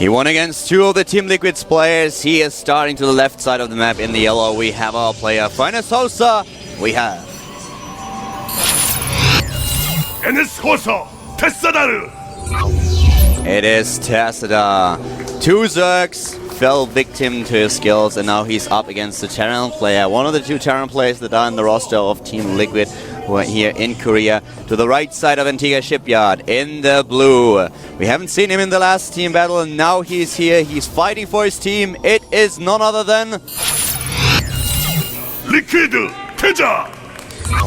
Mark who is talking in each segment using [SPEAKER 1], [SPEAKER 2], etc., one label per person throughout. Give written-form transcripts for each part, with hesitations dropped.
[SPEAKER 1] He won against two of the Team Liquid's players. He is starting to the left side of the map in the yellow. We have our player, Finest Hosa. We have... It is Tassadar. Two Zergs fell victim to his skills, and now he's up against the Terran player. One of the two Terran players that are in the roster of Team Liquid, who are here in Korea. To the right side of Antigua Shipyard, in the blue. We haven't seen him in the last team battle, and now he's here. He's fighting for his team. It is none other than...
[SPEAKER 2] Liquid Teja!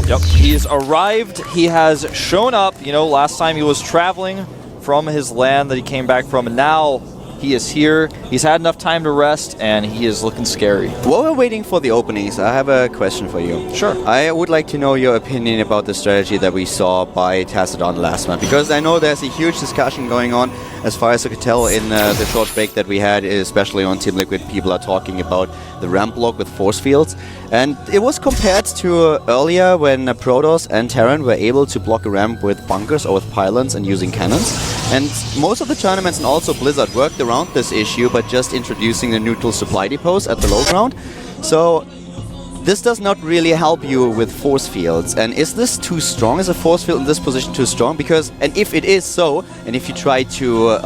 [SPEAKER 3] Yep, he's arrived. He has shown up. You know, last time he was traveling from his land that he came back from, and now he is here. He's had enough time to rest, and he is looking scary.
[SPEAKER 1] While we're waiting for the openings, I have a question for you.
[SPEAKER 3] Sure.
[SPEAKER 1] I would like to know your opinion about the strategy that we saw by Tassadar last month, because I know there's a huge discussion going on, as far as I could tell in the short break that we had, especially on Team Liquid. People are talking about the ramp block with force fields, and it was compared to earlier when Protoss and Terran were able to block a ramp with bunkers or with pylons and using cannons. And most of the tournaments, and also Blizzard, worked around this issue by just introducing the neutral supply depots at the low ground. So this does not really help you with force fields. And is this too strong? Is a force field in this position too strong? Because, and if it is so, and if you try to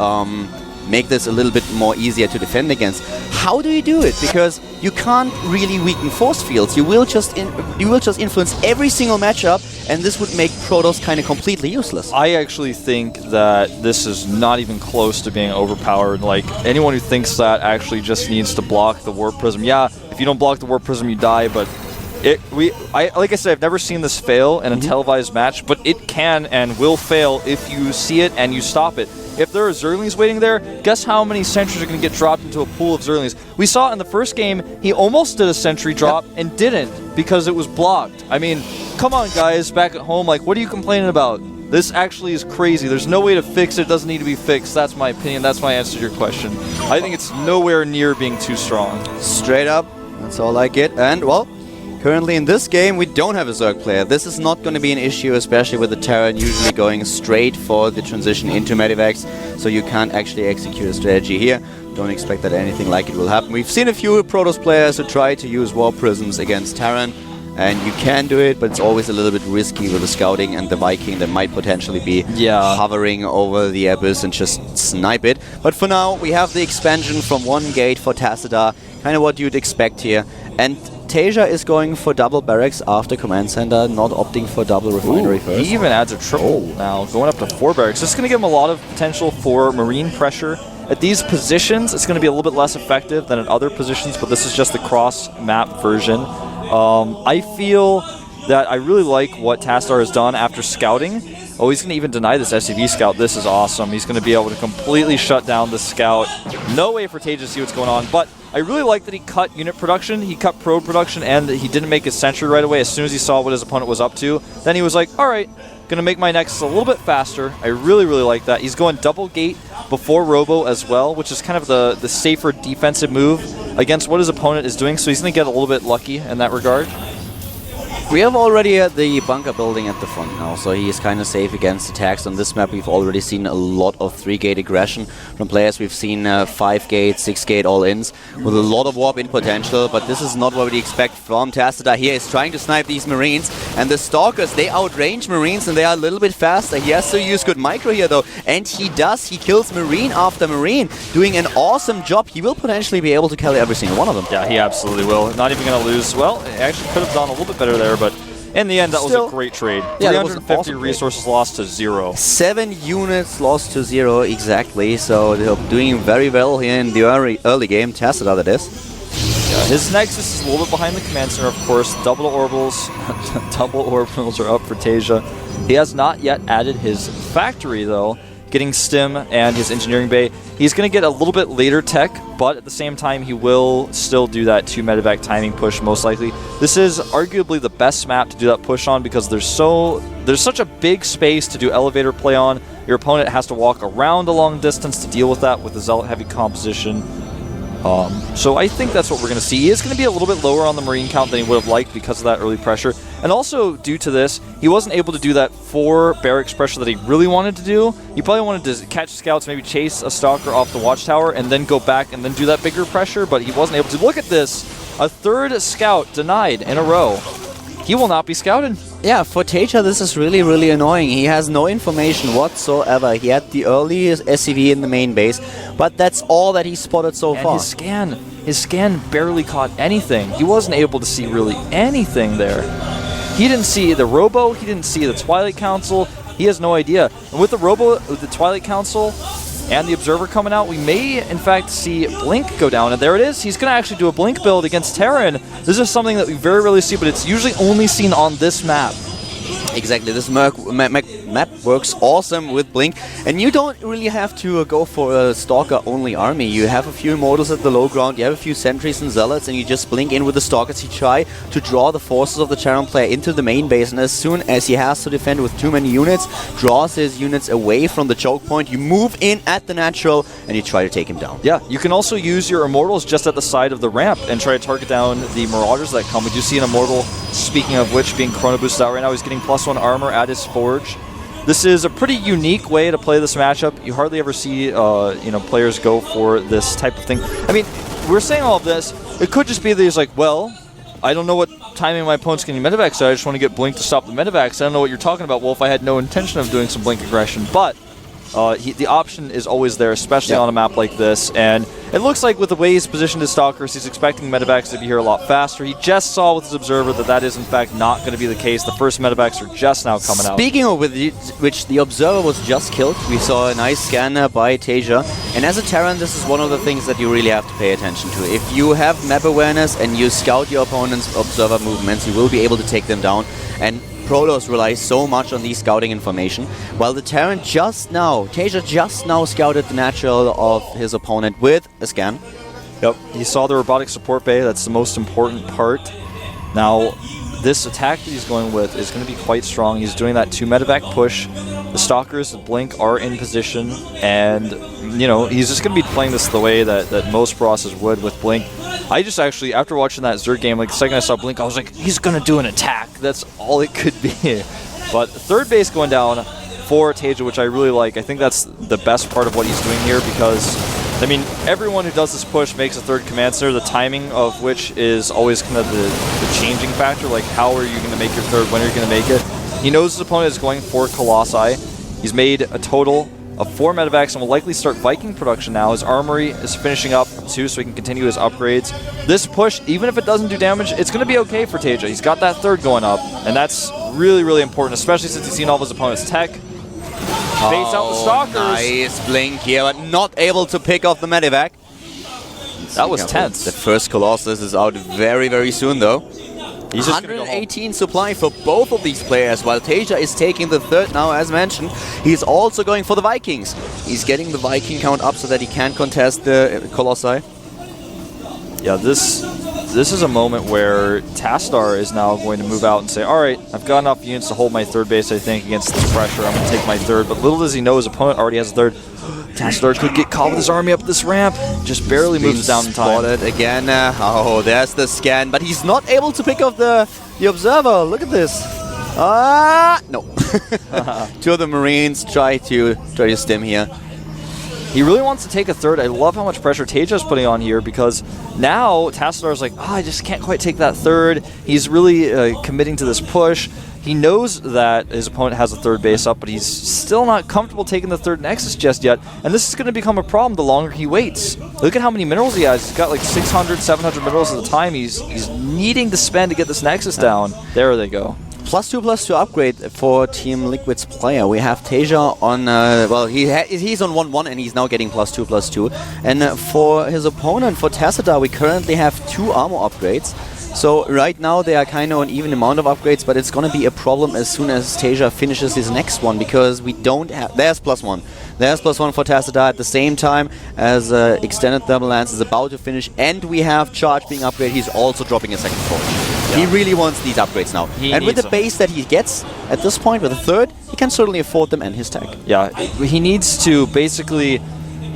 [SPEAKER 1] make this a little bit more easier to defend against, how do you do it? Because you can't really weaken force fields. You will just influence every single matchup, and this would make Protoss kind of completely useless.
[SPEAKER 3] I actually think that this is not even close to being overpowered. Like, anyone who thinks that actually just needs to block the Warp Prism. Yeah, if you don't block the Warp Prism, you die, but like I said, I've never seen this fail in a televised match, but it can and will fail if you see it and you stop it. If there are Zerglings waiting there, guess how many sentries are going to get dropped into a pool of Zerglings? We saw in the first game, he almost did a sentry drop and didn't because it was blocked. I mean, come on guys, back at home, like, what are you complaining about? This actually is crazy. There's no way to fix it. It doesn't need to be fixed. That's my opinion. That's my answer to your question. I think it's nowhere near being too strong.
[SPEAKER 1] Straight up, that's all I get. And, well, currently in this game, we don't have a Zerg player. This is not going to be an issue, especially with the Terran usually going straight for the transition into Medivacs, so you can't actually execute a strategy here. Don't expect that anything like it will happen. We've seen a few Protoss players who try to use Warp Prisms against Terran, and you can do it, but it's always a little bit risky with the Scouting and the Viking that might potentially be hovering over the Abyss and just snipe it. But for now, we have the expansion from one gate for Tassadar, kind of what you'd expect here. And Teja is going for double barracks after Command Center, not opting for double refinery first.
[SPEAKER 3] He even adds a triple now, going up to 4 barracks. This is going to give him a lot of potential for marine pressure. At these positions, it's going to be a little bit less effective than at other positions, but this is just the cross-map version. I feel that I really like what Tassadar has done after scouting. Oh, he's going to even deny this SCV scout. This is awesome. He's going to be able to completely shut down the scout. No way for Teja to see what's going on, but I really like that he cut unit production, he cut probe production, and he didn't make his sentry right away as soon as he saw what his opponent was up to. Then he was like, alright, gonna make my nexus a little bit faster. I really, really like that. He's going double gate before Robo as well, which is kind of the safer defensive move against what his opponent is doing, so he's gonna get a little bit lucky in that regard.
[SPEAKER 1] We have already the bunker building at the front now, so he is kind of safe against attacks. On this map, we've already seen a lot of 3-gate aggression from players. We've seen 5-gate, 6-gate all-ins with a lot of warp-in potential, but this is not what we expect from Tassadar. Here he's trying to snipe these Marines, and the Stalkers, they outrange Marines, and they are a little bit faster. He has to use good micro here, though, and he does. He kills Marine after Marine, doing an awesome job. He will potentially be able to kill every single one of them.
[SPEAKER 3] Yeah, he absolutely will. Not even going to lose. Well, it actually could have done a little bit better there, but in the end, that was a great trade.
[SPEAKER 1] Yeah,
[SPEAKER 3] 350
[SPEAKER 1] awesome
[SPEAKER 3] resources lost to 0.
[SPEAKER 1] 7 units lost to 0, exactly. So they're doing very well here in the early game. Tassadar, that is.
[SPEAKER 3] Yeah, his Nexus is a little bit behind the command center, of course. Double orbitals. Double orbitals are up for Teja. He has not yet added his factory, though, getting Stim and his engineering bay. He's going to get a little bit later tech, but at the same time, he will still do that 2 medevac timing push, most likely. This is arguably the best map to do that push on because there's such a big space to do elevator play on. Your opponent has to walk around a long distance to deal with that with the Zealot heavy composition. So I think that's what we're going to see. He is going to be a little bit lower on the Marine count than he would have liked because of that early pressure. And also, due to this, he wasn't able to do that 4 barracks pressure that he really wanted to do. He probably wanted to catch scouts, maybe chase a stalker off the watchtower, and then go back and then do that bigger pressure, but he wasn't able to. Look at this! A 3rd scout denied in a row. He will not be scouted.
[SPEAKER 1] Yeah, for Teja, this is really, really annoying. He has no information whatsoever. He had the early SCV in the main base, but that's all that he spotted so far.
[SPEAKER 3] His scan barely caught anything. He wasn't able to see really anything there. He didn't see the Robo, he didn't see the Twilight Council, he has no idea. And with the Robo, with the Twilight Council, and the Observer coming out, we may, in fact, see Blink go down. And there it is. He's going to actually do a Blink build against Terran. This is something that we very rarely see, but it's usually only seen on this map.
[SPEAKER 1] Exactly, this map works awesome with Blink, and you don't really have to go for a Stalker-only army. You have a few Immortals at the low ground, you have a few Sentries and Zealots, and you just blink in with the Stalkers. You try to draw the forces of the Terran player into the main base, and as soon as he has to defend with too many units, draws his units away from the choke point, you move in at the natural, and you try to take him down.
[SPEAKER 3] Yeah, you can also use your Immortals just at the side of the ramp and try to target down the Marauders that come. We do see an Immortal, speaking of which, being chrono boosted out right now. He's getting +1 armor at his forge. This is a pretty unique way to play this matchup. You hardly ever see players go for this type of thing. I mean, we're saying all of this. It could just be that he's like, well, I don't know what timing my opponent's getting medevac, so I just want to get Blink to stop the medevacs. I don't know what you're talking about, Wolf. I had no intention of doing some Blink aggression, but the option is always there, especially on a map like this. And it looks like with the way he's positioned his Stalkers, he's expecting medevacs to be here a lot faster. He just saw with his Observer that that is in fact not going to be the case. The first medevacs are just now coming out.
[SPEAKER 1] Speaking of which, the Observer was just killed. We saw a nice scanner by Teja. And as a Terran, this is one of the things that you really have to pay attention to. If you have map awareness and you scout your opponent's Observer movements, you will be able to take them down. And Prolos relies so much on these scouting information, while the Terran Teja just now scouted the natural of his opponent with a scan.
[SPEAKER 3] Yep, he saw the robotic support bay. That's the most important part. Now, this attack that he's going with is going to be quite strong. He's doing that 2 medevac push. The Stalkers with Blink are in position, and he's just going to be playing this the way that most Brosses would with Blink. I just actually, after watching that Zerg game, like the second I saw Blink, I was like, he's going to do an attack. That's all it could be. But 3rd base going down for Teja, which I really like. I think that's the best part of what he's doing here because, I mean, everyone who does this push makes a 3rd command center, the timing of which is always kind of the changing factor. Like, how are you going to make your 3rd? When are you going to make it? He knows his opponent is going for Colossi. He's made a total of 4 medevacs and will likely start Viking production now. His armory is finishing up too, so he can continue his upgrades. This push, even if it doesn't do damage, it's going to be okay for Teja. He's got that 3rd going up, and that's really, really important, especially since he's seen all of his opponent's tech. Baits out the Stalkers.
[SPEAKER 1] Nice Blink here, but not able to pick off the medevac.
[SPEAKER 3] That was tense.
[SPEAKER 1] The first Colossus is out very, very soon, though.
[SPEAKER 3] He's just
[SPEAKER 1] 118 supply for both of these players, while Teja is taking the 3rd now, as mentioned. He's also going for the Vikings. He's getting the Viking count up so that he can contest the Colossi.
[SPEAKER 3] Yeah, this is a moment where Tastar is now going to move out and say, all right, I've got enough units to hold my 3rd base, I think, against this pressure. I'm going to take my 3rd. But little does he know his opponent already has a 3rd. Tastar could get caught with his army up this ramp. Just barely moves down in time.
[SPEAKER 1] Spotted again. Oh, there's the scan. But he's not able to pick off the Observer. Look at this. No. 2 of the Marines try to stim here.
[SPEAKER 3] He really wants to take a 3rd. I love how much pressure Teja is putting on here because now Tassadar is like, I just can't quite take that 3rd. He's really committing to this push. He knows that his opponent has a 3rd base up, but he's still not comfortable taking the 3rd Nexus just yet. And this is going to become a problem the longer he waits. Look at how many minerals he has. He's got like 600, 700 minerals at the time. He's needing to spend to get this Nexus down. There they go.
[SPEAKER 1] +2/+2 upgrade for Team Liquid's player. We have Teja on, he's on 1-1 and he's now getting +2/+2. And for his opponent, for Tassadar, we currently have 2 armor upgrades. So right now they are kind of an even amount of upgrades, but it's going to be a problem as soon as Teja finishes his next one because we don't have... There's +1. There's +1 for Tassadar at the same time as Extended Thermal Lance is about to finish, and we have Charge being upgraded. He's also dropping a 2nd forge. Yeah. He really wants these upgrades now. And with the base that he gets at this point, with a 3rd, he can certainly afford them and his tech.
[SPEAKER 3] Yeah, he needs to basically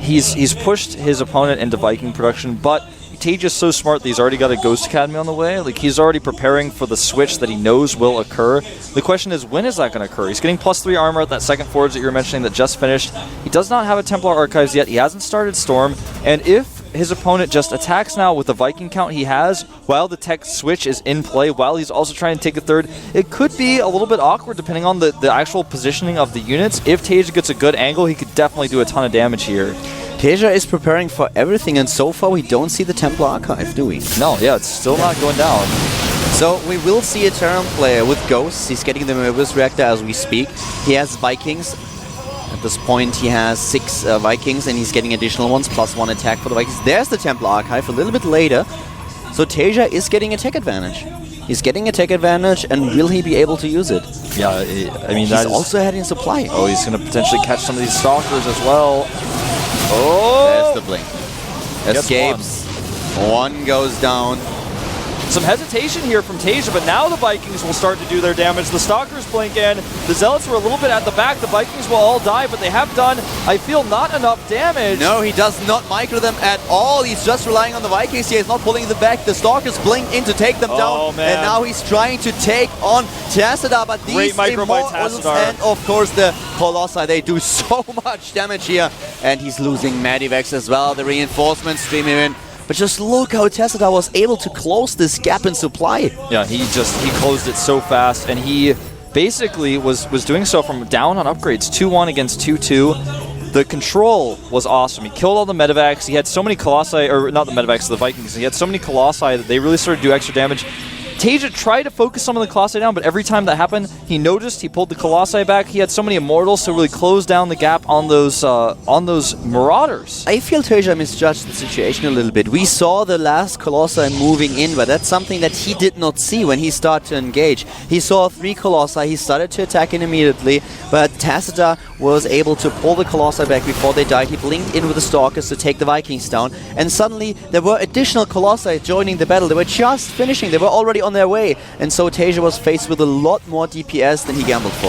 [SPEAKER 3] he's pushed his opponent into Viking production, but Taja's so smart that he's already got a Ghost Academy on the way. Like, he's already preparing for the switch that he knows will occur. The question is, when is that going to occur? He's getting +3 armor at that second forge that you were mentioning that just finished. He does not have a Templar Archives yet. He hasn't started Storm. And if his opponent just attacks now with the Viking count he has, while the tech switch is in play, while he's also trying to take a third, it could be a little bit awkward depending on the actual positioning of the units. If Taja gets a good angle, he could definitely do a ton of damage here.
[SPEAKER 1] Taja is preparing for everything, and so far we don't see the Templar Archive, do we?
[SPEAKER 3] No, yeah, it's still not going down.
[SPEAKER 1] So we will see a Terran player with Ghosts. He's getting the Mobius Reactor as we speak. He has Vikings. At this point he has 6 Vikings, and he's getting additional ones, +1 attack for the Vikings. There's the Templar Archive a little bit later. So Taja is getting a tech advantage. He's getting a tech advantage, and will he be able to use it?
[SPEAKER 3] Yeah, I mean,
[SPEAKER 1] he's also ahead in supply.
[SPEAKER 3] Oh, he's going to potentially catch some of these Stalkers as well. Oh!
[SPEAKER 1] There's the blink. Escapes. One goes down.
[SPEAKER 3] Some hesitation here from Taja, but now the Vikings will start to do their damage. The Stalkers blink in. The Zealots were a little bit at the back. The Vikings will all die, but they have done, I feel, not enough damage.
[SPEAKER 1] No, he does not micro them at all. He's just relying on the Vikings here. He's not pulling them back. The Stalkers blink in to take them down.
[SPEAKER 3] Man.
[SPEAKER 1] And now he's trying to take on Tassadar, but these Immortals and, of course, the Colossi, they do so much damage here. And he's losing Medivacs as well. The reinforcements stream him in. But just look how Tassadar was able to close this gap in supply.
[SPEAKER 3] Yeah, he closed it so fast, and he basically was doing so from down on upgrades, 2-1 against 2-2. The control was awesome. He killed all the Medivacs. He had so many Colossi, or not the Medivacs, the Vikings. He had so many Colossi that they really started to do extra damage. Taja tried to focus some of the Colossi down, but every time that happened, he noticed, he pulled the Colossi back. He had so many Immortals to really close down the gap on those Marauders.
[SPEAKER 1] I feel Taja misjudged the situation a little bit. We saw the last Colossi moving in, but that's something that he did not see when he started to engage. He saw 3 Colossi, he started to attack in immediately, but Tassadar was able to pull the Colossi back before they died. He blinked in with the Stalkers to take the Vikings down, and suddenly there were additional Colossi joining the battle. They were just finishing, they were already on their way, and so Taja was faced with a lot more DPS than he gambled for.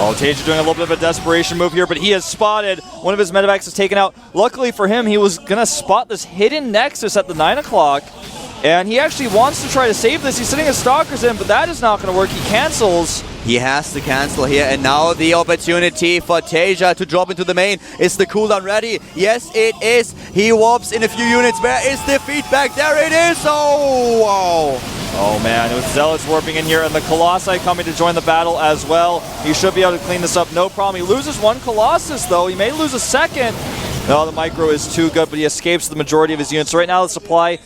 [SPEAKER 3] Oh, Taja doing a little bit of a desperation move here, but he has spotted one of his Medivacs is taken out. Luckily for him, he was going to spot this hidden Nexus at the 9 o'clock, and he actually wants to try to save this. He's sitting his Stalkers in, but that is not going to work. He cancels.
[SPEAKER 1] He has to cancel here, and now the opportunity for Taja to drop into the main. Is the cooldown ready? Yes, it is. He warps in a few units. Where is the feedback? There it is. Oh, wow.
[SPEAKER 3] Oh man, with Zealots warping in here and the Colossi coming to join the battle as well. He should be able to clean this up, no problem. He loses 1 Colossus though. He may lose a second. No, the micro is too good, but he escapes the majority of his units. So right now the supply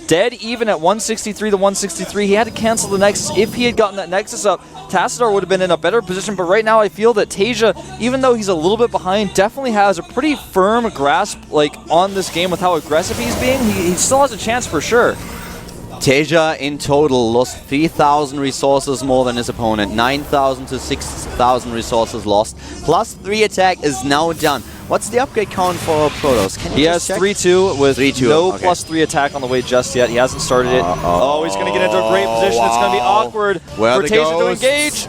[SPEAKER 3] dead even at 163 to 163. He had to cancel the Nexus. If he had gotten that Nexus up, Tassadar would have been in a better position, but right now I feel that Taja, even though he's a little bit behind, definitely has a pretty firm grasp on this game with how aggressive he's being. He still has a chance for sure.
[SPEAKER 1] Taja in total lost 3,000 resources more than his opponent. 9,000 to 6,000 resources lost. +3 attack is now done. What's the upgrade count for Protoss? Can you
[SPEAKER 3] He has 3-2 with
[SPEAKER 1] 3-2,
[SPEAKER 3] no
[SPEAKER 1] okay.
[SPEAKER 3] +3 attack on the way just yet. He hasn't started it. Oh, he's going to get into a great position. It's going to be awkward for Taja to engage.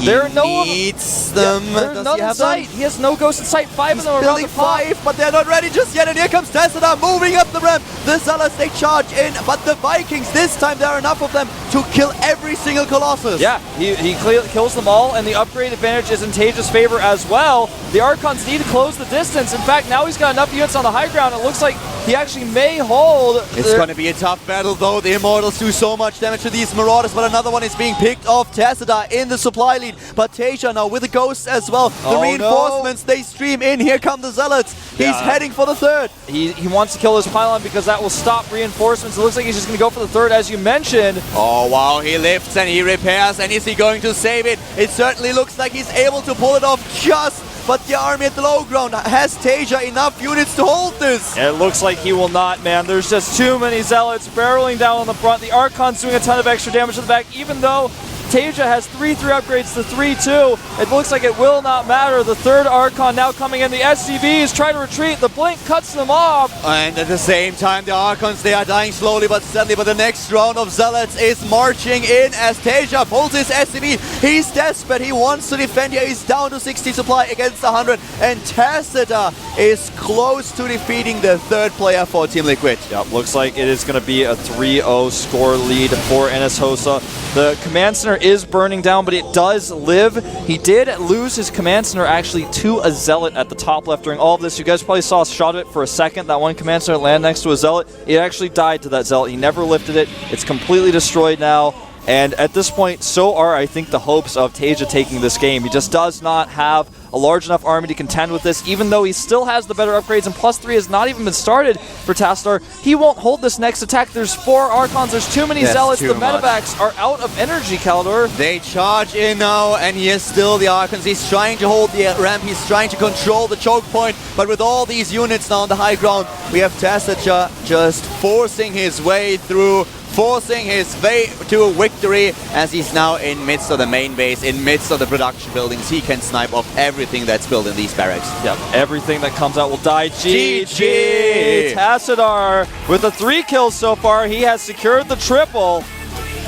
[SPEAKER 3] There needs them. There's none in sight. He has no ghost in sight. 5 of them are about to pop.
[SPEAKER 1] 5, but they're not ready just yet. And here comes Tassadar moving up the ramp. The Zealots, they charge in, but the Vikings, this time there are enough of them to kill every single Colossus.
[SPEAKER 3] Yeah, he kills them all, and the upgrade advantage is in Taja's favor as well. The Archons need to close the distance. In fact, now he's got enough units on the high ground. It looks like he actually may hold.
[SPEAKER 1] It's going to be a tough battle, though. The Immortals do so much damage to these Marauders, but another one is being picked off. Tassadar in the supply lead, but Taja now with the Ghosts as well. The reinforcements, they stream in. Here come the Zealots. He's heading for the 3rd.
[SPEAKER 3] He wants to kill his pylon because that will stop reinforcements. It looks like he's just going to go for the 3rd, as you mentioned.
[SPEAKER 1] Oh, wow. He lifts and he repairs, and is he going to save it? It certainly looks like he's able to pull it off just. But the army at the low ground, has Taja enough units to hold this?
[SPEAKER 3] It looks like he will not, man. There's just too many Zealots barreling down on the front. The Archon's doing a ton of extra damage to the back, even though Tasia has 3-3 upgrades to 3-2. It looks like it will not matter. The third Archon now coming in. The SCVs try to retreat. The blink cuts them off.
[SPEAKER 1] And at the same time, the Archons, they are dying slowly but steadily. But the next round of Zealots is marching in as Tasia pulls his SCV. He's desperate. He wants to defend here. He's down to 60 supply against 100. And Tacita is close to defeating the third player for Team Liquid.
[SPEAKER 3] Yep, looks like it is going to be a 3-0 score lead for Enes Hossa. The Command Center is burning down, but it does live. He did lose his Command Center actually to a Zealot at the top left during all of this. You guys probably saw a shot of it for a second. That one Command Center land next to a Zealot. It actually died to that Zealot. He never lifted it. It's completely destroyed now. And at this point, so are, I think, the hopes of Tasia taking this game. He just does not have a large enough army to contend with this, even though he still has the better upgrades, and +3 has not even been started for Tassadar. He won't hold this next attack. There's 4 Archons. There's too many Zealots. The medevacs are out of energy, Kaldor.
[SPEAKER 1] They charge in now, and he is still the Archons. He's trying to hold the ramp. He's trying to control the choke point. But with all these units now on the high ground, we have Tassadar just forcing his way through, forcing his way to victory as he's now in midst of the main base, in midst of the production buildings. He can snipe off everything that's built in these barracks.
[SPEAKER 3] Yep, everything that comes out will die. GG! Tassadar with the 3 kills so far. He has secured the triple.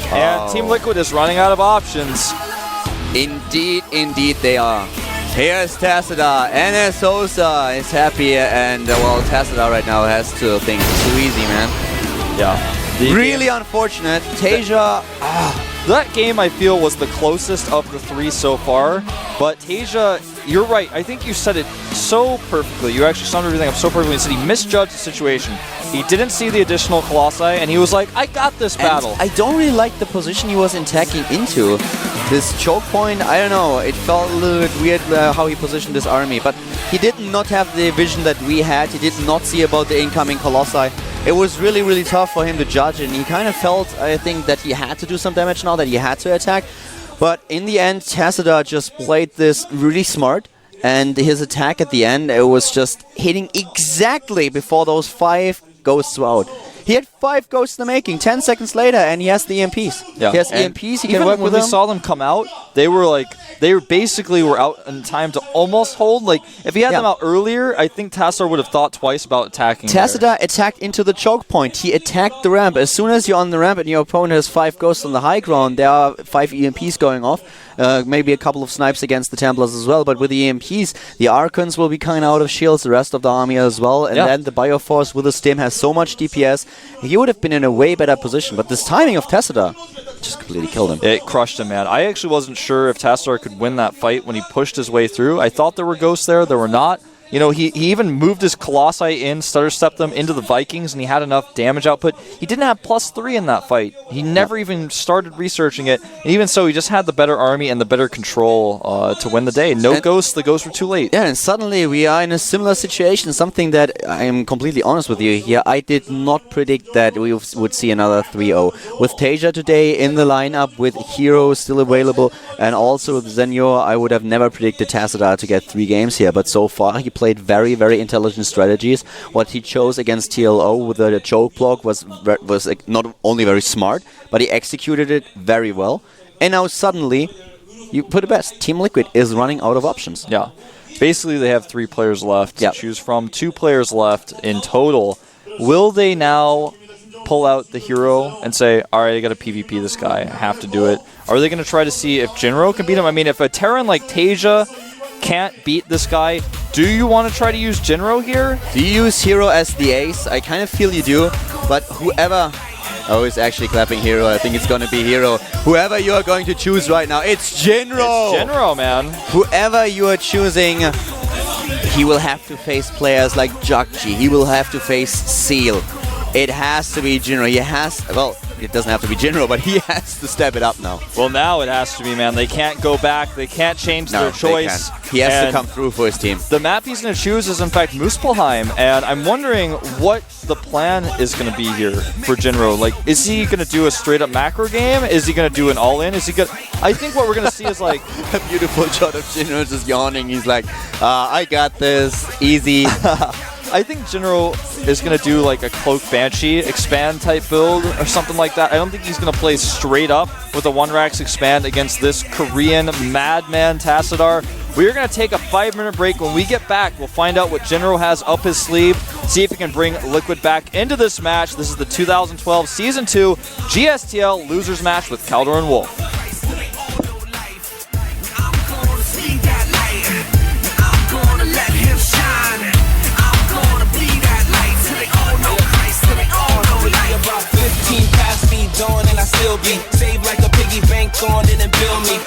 [SPEAKER 3] And Team Liquid is running out of options.
[SPEAKER 1] Indeed, indeed they are. Here's Tassadar. Enes Hossa is happy, and well, Tassadar right now has to think it's too easy, man.
[SPEAKER 3] Yeah.
[SPEAKER 1] Really unfortunate. Tasia.
[SPEAKER 3] That game, I feel, was the closest of the 3 so far. But Tasia, you're right. I think you said it so perfectly. You actually summed everything up so perfectly. You said he misjudged the situation. He didn't see the additional Colossi, and he was like, I got this battle.
[SPEAKER 1] And I don't really like the position he was attacking into. This choke point, I don't know. It felt a little bit weird how he positioned this army. But he did not have the vision that we had. He did not see about the incoming Colossi. It was really, really tough for him to judge, and he kind of felt, I think, that he had to do some damage now, that he had to attack. But in the end, Tassadar just played this really smart, and his attack at the end, it was just hitting exactly before those 5 ghosts were out. He had 5 ghosts in the making, 10 seconds later, and he has the EMPs.
[SPEAKER 3] Yeah.
[SPEAKER 1] He has EMPs, he can work with them.
[SPEAKER 3] Even when we saw them come out, they basically were out in time to almost hold. Like, if he had them out earlier, I think Tassadar would have thought twice about attacking.
[SPEAKER 1] Tassadar attacked into the choke point. He attacked the ramp. As soon as you're on the ramp and your opponent has 5 ghosts on the high ground, there are 5 EMPs going off. Maybe a couple of snipes against the Templars as well. But with the EMPs, the Archons will be coming out of shields, the rest of the army as well. And then the Bioforce with the Stim has so much DPS. He would have been in a way better position. But this timing of Tassadar just completely killed him.
[SPEAKER 3] It crushed him, man. I actually wasn't sure if Tassadar could win that fight when he pushed his way through. I thought there were ghosts there. There were not. You know, he even moved his Colossi in, stutter stepped them into the Vikings, and he had enough damage output. He didn't have +3 in that fight. He never even started researching it. And even so, he just had the better army and the better control to win the day. No ghosts. The ghosts were too late.
[SPEAKER 1] Yeah, and suddenly we are in a similar situation. Something that I am completely honest with you here. I did not predict that we would see another 3-0. With Tasia today in the lineup, with Hero still available, and also with Zenyor, I would have never predicted Tassadar to get 3 games here. But so far, he played very, very intelligent strategies. What he chose against TLO with the choke block was not only very smart, but he executed it very well. And now suddenly, you put it best, Team Liquid is running out of options.
[SPEAKER 3] Yeah. Basically, they have 3 players left to choose from. 2 players left in total. Will they now pull out the Hero and say, all right, I got to PvP this guy. I have to do it. Are they going to try to see if Jinro can beat him? I mean, if a Terran like Tasia can't beat this guy, do you want to try to use Jinro here?
[SPEAKER 1] Do you use Hero as the ace? I kind of feel you do, but whoever... Oh, he's actually clapping Hero. I think it's going to be Hero. Whoever you are going to choose right now, it's Jinro!
[SPEAKER 3] It's Jinro, man.
[SPEAKER 1] Whoever you are choosing, he will have to face players like Jakji. He will have to face Seal. It has to be Jinro. He has... Well, it doesn't have to be Jinro, but he has to step it up now.
[SPEAKER 3] Well, now it has to be, man. They can't go back. They can't change their choice.
[SPEAKER 1] He has to come through for his team.
[SPEAKER 3] The map he's going to choose is, in fact, Muspelheim, and I'm wondering what the plan is going to be here for Jinro. Like, is he going to do a straight-up macro game? Is he going to do an all-in? Is he going? I think what we're going to see is, like...
[SPEAKER 1] a beautiful shot of Jinro just yawning. He's like, I got this. Easy.
[SPEAKER 3] I think General is going to do like a Cloak Banshee expand type build or something like that. I don't think he's going to play straight up with a 1-Rax expand against this Korean madman Tassadar. We're going to take a 5-minute break. When we get back, we'll find out what General has up his sleeve, see if he can bring Liquid back into this match. This is the 2012 Season 2 GSTL Losers Match with Caldor and Wolf.
[SPEAKER 4] About 15 past me, dawn, and I still be saved like a piggy bank on, didn't bill me.